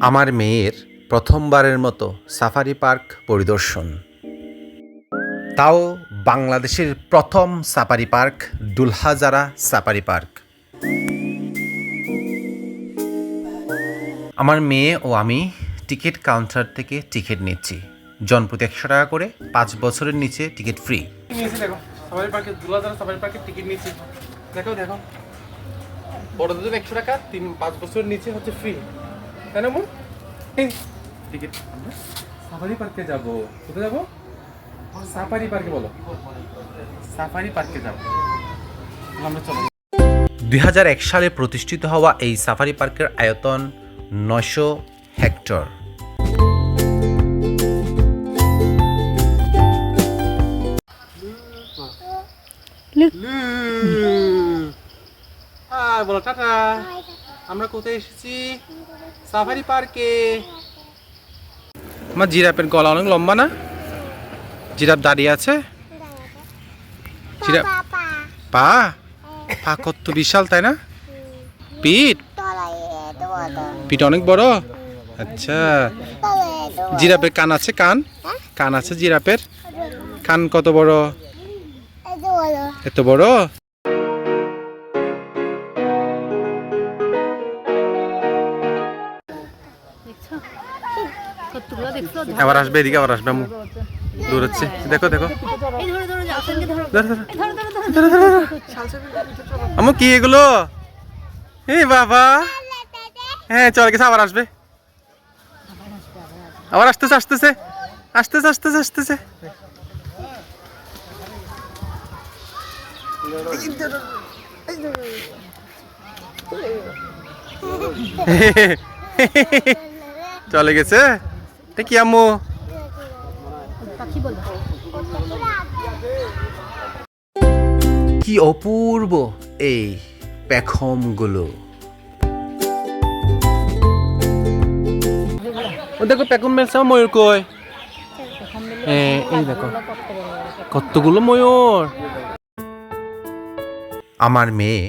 আমার মেয়ের প্রথমবারের মতো সাফারি পার্ক পরিদর্শন, তাও বাংলাদেশের প্রথম সাফারি পার্ক দুলহাজারা সাফারি পার্ক। আমার মেয়ে ও আমি টিকিট কাউন্টার থেকে টিকিট নিচ্ছি। জনপ্রতি 100 টাকা করে, 5 বছরের নিচে টিকিট ফ্রি। দেখো সাফারি পার্কে দুলহাজারা সাফারি পার্কের টিকিট নিচ্ছি। দেখো দেখো বড়দের জন্য 100 টাকা, 5 বছরের নিচে হচ্ছে ফ্রি, তাই না বোন? টিকিট সাফারি পার্কে যাব। কোথায় যাব? সাফারি পার্কে। বলো সাফারি পার্কে যাব। আমরা চলো। 2001 সালে প্রতিষ্ঠিত হওয়া এই সাফারি পার্কের আয়তন 900 হেক্টর। বলো টাটা। আমরা কোথায় এসেছি? সাফারি পার্কে। আমার জিরাফের গলা অনেক লম্বা না? জিরাফ দাঁড়িয়ে আছে। জিরাফ পা পা কত বিশাল, তাই না? পিঠ পিঠ অনেক বড়। আচ্ছা, জিরাফের কান আছে? কান আছে জিরাফের? কান কত বড়? এত বড়। আবার আসবে এদিকে, আবার আসবে। আম্মু দৌড়াচ্ছে, দেখো দেখো। আম্মু কি এগুলো? এই বাবা, হ্যাঁ চল গেছে, আবার আসবে। আবার আসতেছে আসতেছে আসতেছে আসতেছে আসতেছে। চলে গেছে। এটা কি আম্মু? কি অপূর্ব এই পেখমগুলো। দেখো পেখম মেলছে। ময়ূর কই? এই দেখো কতগুলো ময়ূর। আমার মেয়ে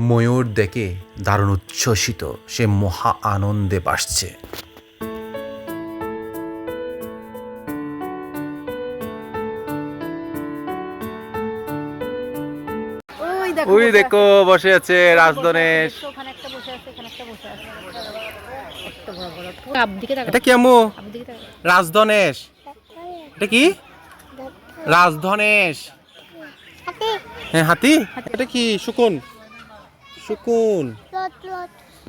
ময়ূর দেখে দারুণ উচ্ছ্বসিত, সে মহা আনন্দে ভাসছে। ওই দেখো বসে আছে রাজধনেশ। এটা কি আম্মু? রাজধনেশ। এটা কি? রাজধনেশ। হ্যাঁ হাতি। এটা কি? শকুন। শকুন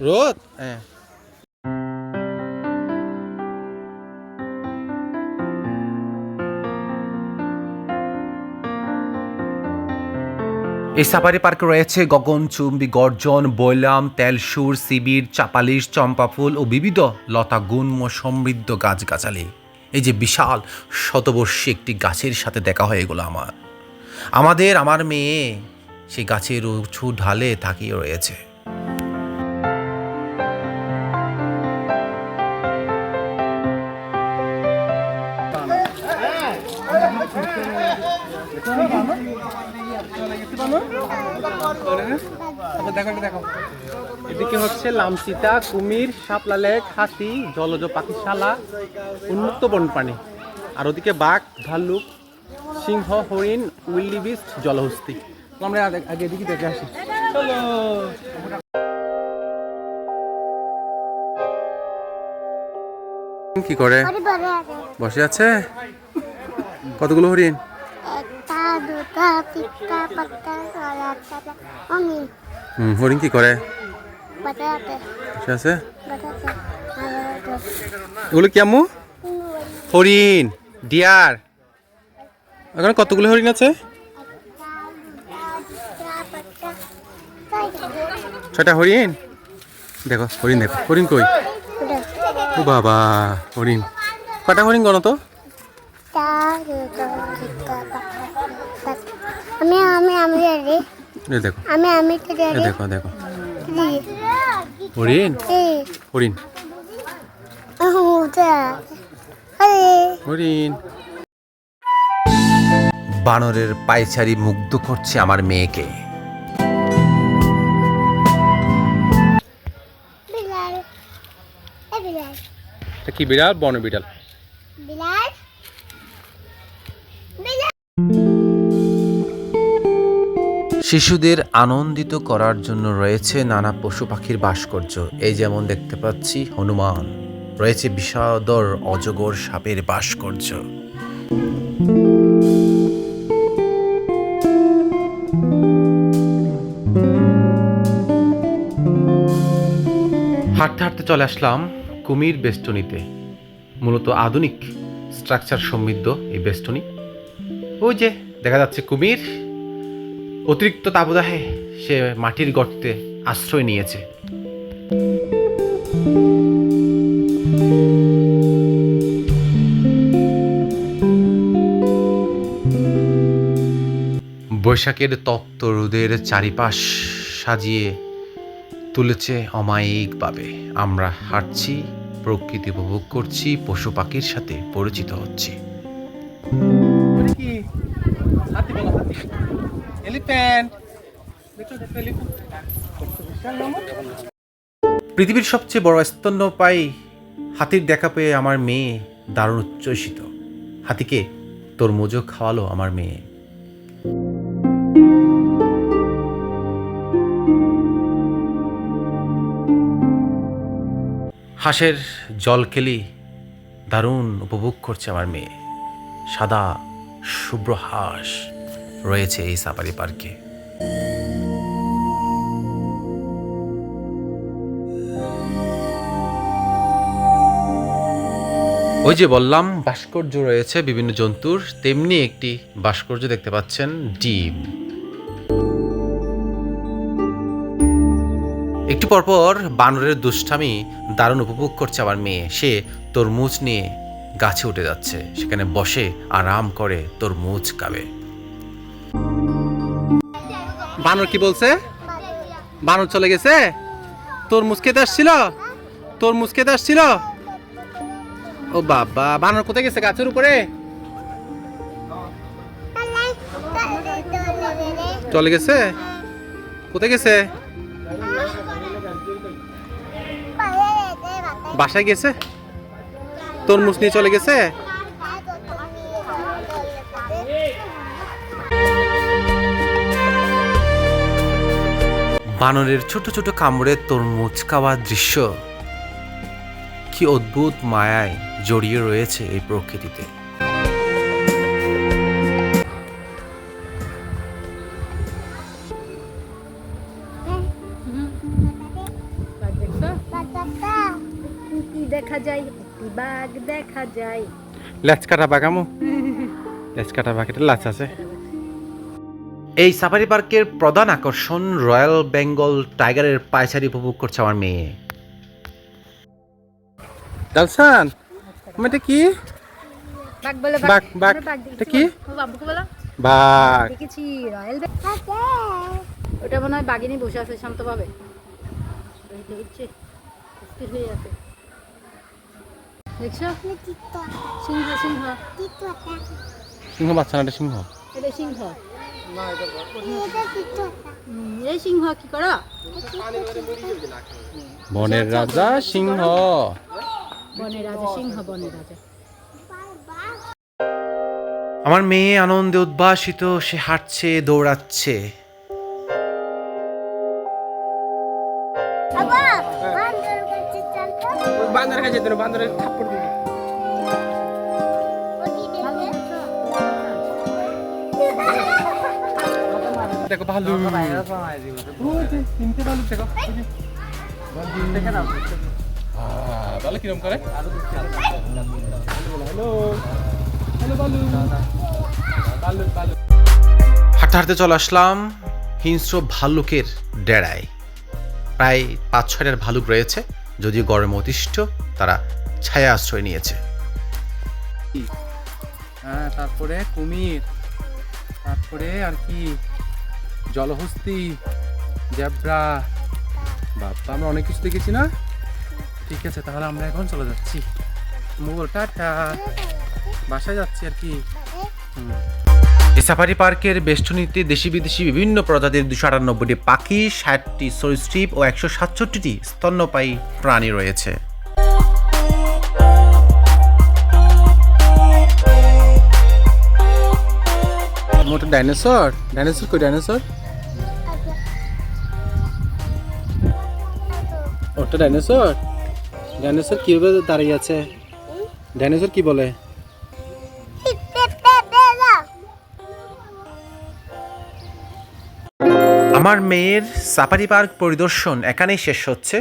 রোদ। হ্যাঁ এই সাফারি পার্কে রয়েছে গগনচুম্বী গর্জন, বৈলাম, তেলসুর, শিবির, চাপালিশ, চম্পাফুল ও বিবিধ লতা গুল্ম সমৃদ্ধ গাছগাছালি। এই যে বিশাল শতবর্ষী একটি গাছের সাথে দেখা হয়ে গেল আমার মেয়ে সেই গাছের উঁচু ঢালে তাকিয়ে রয়েছে। দেখো এদিকে হচ্ছে লামচিতা, কুমির, শাপলা লেক, হাতি, জলজ পাখিশালা, উন্মুক্ত বন্যপ্রাণী। আর ওদিকে বাঘ, ভাল্লুক, সিংহ, হরিণ, উইল্ডিবিস্ট, জলহস্তি। আমরা আগে এদিকে দেখে আসি। চলো। কি করে বসে আছে? কতগুলো হরিণ? হরিণ কি করে? বসে আছে। এগুলো কি আম্মু? হরিণ, ডিয়ার। এখানে কতগুলো হরিণ আছে? 6টা হরিণ। দেখো হরিণ, দেখো হরিণ কই? ও বাবা, হরিণ কটা হরিণ গণ তো? দেখো দেখো দেখো হরিণ হরিণ হরিণ। বানরের পায়চারি মুগ্ধ করছে আমার মেয়েকে। কি বিড়াল? বন বিড়াল। বিড়াল বিড়াল শিশুদের আনন্দিত করার জন্য রয়েছে নানা পশু পাখির ভাস্কর্য। এই যেমন দেখতে পাচ্ছি হনুমান, রয়েছে বিষাদর অজগর সাপের ভাস্কর্য। হাঁটতে হাঁটতে চলে আসলাম কুমির বেষ্টনীতে। মূলত আধুনিক স্ট্রাকচার সমৃদ্ধ এই বেষ্টনী। ওই যে দেখা যাচ্ছে কুমির, অতিরিক্ত তাপদাহে সে মাটির গর্তে আশ্রয় নিয়েছে। বৈশাখের তপ্ত রোদের চারিপাশ সাজিয়ে তুলেছে অমায়িকভাবে। আমরা হাঁটছি, প্রকৃতি উপভোগ করছি, পশু পাখির সাথে পরিচিত হচ্ছি। কি হাতি? বলো হাতি। এলিফ্যান্ট। দেখো দেখো এলিফ্যান্ট। পৃথিবীর সবচেয়ে বড় স্তন্যপায়ী হাতির দেখা পেয়ে আমার মেয়ে দারুণ উচ্ছ্বসিত। হাতিকে তরমুজও খাওয়ালো আমার মেয়ে। হাঁসের জলকেলি দারুণ উপভোগ করছে আমার মেয়ে। সাদা শুভ্র হাঁস রয়েছে এই সাফারি পার্কে। ওই যে বললাম ভাস্কর্য রয়েছে বিভিন্ন জন্তুর, তেমনি একটি ভাস্কর্য দেখতে পাচ্ছেন ডিম। একটু পরপর বানরের দুষ্টামি দারুণ উপভোগ করছে আমার মেয়ে। সে তরমুজ নিয়ে গাছে উঠে যাচ্ছে, সেখানে বসে আরাম করে তরমুজ খাবে। বানর কি বলছে? বানর চলে গেছে? তরমুজ খেতে আসছিল? তরমুজ খেতে আসছিল? ও বাবা, বানর কোথায় গেছে? গাছের উপরে চলে গেছে? কোথায় গেছে? বাসায় গেছে? তরমুজ নিয়ে চলে গেছে? বানরের ছোট ছোট কামড়ে তরমুজ খাওয়ার দৃশ্য কি অদ্ভুত মায়ায় জড়িয়ে রয়েছে এই প্রকৃতিতে। দেখা যায়, একটি বাঘ দেখা যায়। লেজ কাটা বাগামু, লেজ কাটা বাঘ, এটা লাচ আছে। এই সাফারি পার্কের প্রধান আকর্ষণ রয়্যাল বেঙ্গল টাইগারের পায়চারি উপভোগ করছে আমার মেয়ে। জালসান, এটা কি? বাঘ বলে বাঘ, বাঘ। এটা কি? বাবুকে বলো। বাঘ। দেখেছি রয়্যাল বেঙ্গল। ওটা মনে হয় বাঘিনী বসে আছে শান্তভাবে। দেখছে স্থির হয়ে আছে। দেখছো? সিংহ সিংহ সিংহ বাচ্চা না, এটা সিংহ। এটা সিংহ। এই সিংহ কি করো? বনের রাজা সিংহ। বনের রাজা সিংহ, বনের রাজা। আমার মেয়ে আনন্দে উদ্ভাসিত, সে হাঁটছে, দৌড়াচ্ছে। বান্দরের কাছে যেতে, বান্দরের থাপ্পড় দিবি। দেখো ভালু, তিনটে ভালু দেখো। ভালো কিরম করে? Hello hello value, value value. হাঁটতে হাঁটতে চলে আসলাম হিংস্র ভাল্লুকের ডেরায়। প্রায় 5-6টার ভালুক রয়েছে, যদিও গরমে অতিষ্ঠ, তারা ছায়া আশ্রয় নিয়েছে। হ্যাঁ, তারপরে কুমির, তারপরে আর কি জলহস্তি, জেব্রা। বাবা, আমরা অনেক কিছু দেখেছি না? ঠিক আছে, তাহলে আমরা এখন চলে যাচ্ছি। মোগল টাটা, বাসায় যাচ্ছি আর কি। এই সাফারি পার্কের বেষ্টনীতে দেশি বিদেশি বিভিন্ন প্রজাতির 298টি পাখি, 60টি সরীসৃপ ও 167টি স্তন্যপায়ী প্রাণী রয়েছে। ওটা ডাইনোসর? ডাইনোসর কই ডাইনোসর? ওটা ডাইনোসর? ডাইনোসর কিভাবে দাঁড়িয়ে আছে? ডাইনোসর কি বলে? আমার মেয়ের সাফারি পার্ক পরিদর্শন এখানেই শেষ হচ্ছে।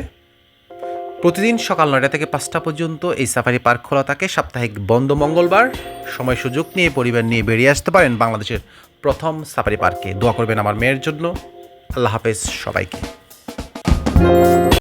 প্রতিদিন সকাল 9টা থেকে 5টা পর্যন্ত এই সাফারি পার্ক খোলা থাকে। সাপ্তাহিক বন্ধ মঙ্গলবার। সময় সুযোগ নিয়ে পরিবার নিয়ে বেরিয়ে আসতে পারেন বাংলাদেশের প্রথম সাফারি পার্কে। দোয়া করবেন আমার মেয়ের জন্য। আল্লাহ হাফেজ সবাইকে।